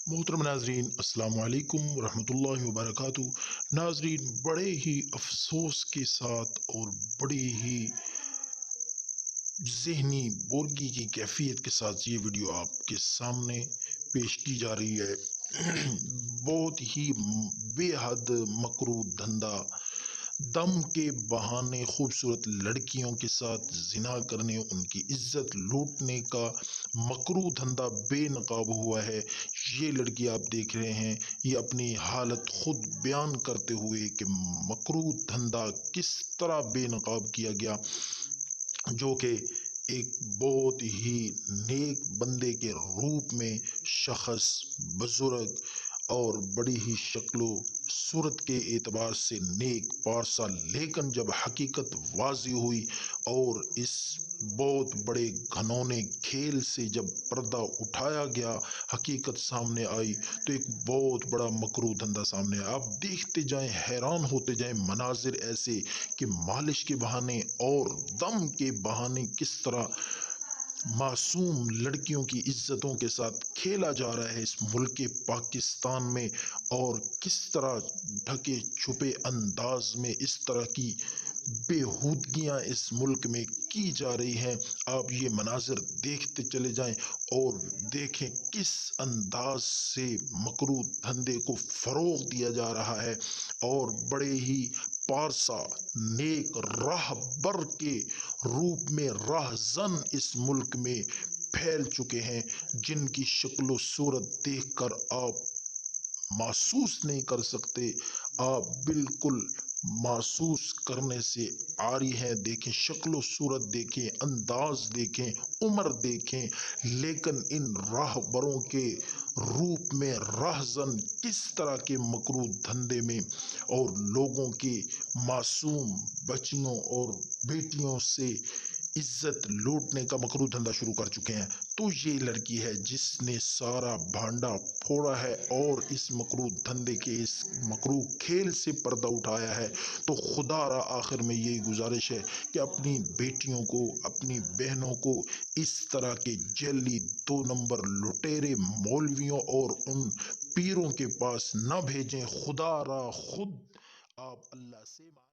محترم ناظرین، السلام علیکم ورحمۃ اللہ وبرکاتہ۔ ناظرین، بڑے ہی افسوس کے ساتھ اور بڑی ہی ذہنی بورگی کی کیفیت کے ساتھ یہ ویڈیو آپ کے سامنے پیش کی جا رہی ہے۔ بہت ہی بے حد مکروہ دھندا، دم کے بہانے خوبصورت لڑکیوں کے ساتھ زنا کرنے، ان کی عزت لوٹنے کا مکروہ دھندا بے نقاب ہوا ہے۔ یہ لڑکی آپ دیکھ رہے ہیں، یہ اپنی حالت خود بیان کرتے ہوئے کہ مکروہ دھندا کس طرح بے نقاب کیا گیا، جو کہ ایک بہت ہی نیک بندے کے روپ میں شخص، بزرگ اور بڑی ہی شکل و صورت کے اعتبار سے نیک پارسا، لیکن جب حقیقت واضح ہوئی اور اس بہت بڑے گھنونے کھیل سے جب پردہ اٹھایا گیا، حقیقت سامنے آئی، تو ایک بہت بڑا مکروہ دھندا سامنے آیا۔ آپ دیکھتے جائیں، حیران ہوتے جائیں، مناظر ایسے کہ مالش کے بہانے اور دم کے بہانے کس طرح معصوم لڑکیوں کی عزتوں کے ساتھ کھیلا جا رہا ہے اس ملک پاکستان میں، اور کس طرح ڈھکے چھپے انداز میں اس طرح کی بےہودگیاں اس ملک میں کی جا رہی ہیں۔ آپ یہ مناظر دیکھتے چلے جائیں اور دیکھیں کس انداز سے مکروہ دھندے کو فروغ دیا جا رہا ہے، اور بڑے ہی پارسا نیک راہبر کے روپ میں راہزن اس ملک میں پھیل چکے ہیں، جن کی شکل و صورت دیکھ کر آپ محسوس نہیں کر سکتے، آپ بالکل محسوس کرنے سے عاری ہیں۔ دیکھیں، شکل و صورت دیکھیں، انداز دیکھیں، عمر دیکھیں، لیکن ان راہبروں کے روپ میں راہزن کس طرح کے مکروہ دھندے میں اور لوگوں کے معصوم بچیوں اور بیٹیوں سے عزت لوٹنے کا مکروہ دھندا شروع کر چکے ہیں۔ تو یہ لڑکی ہے جس نے سارا بھانڈا پھوڑا ہے اور اس مکروہ دھندے کے، اس مکروہ کھیل سے پردہ اٹھایا ہے۔ تو خدا را آخر میں یہی گزارش ہے کہ اپنی بیٹیوں کو، اپنی بہنوں کو اس طرح کے جعلی 2 نمبر لٹیرے مولویوں اور ان پیروں کے پاس نہ بھیجیں۔ خدا را خود آپ اللہ سے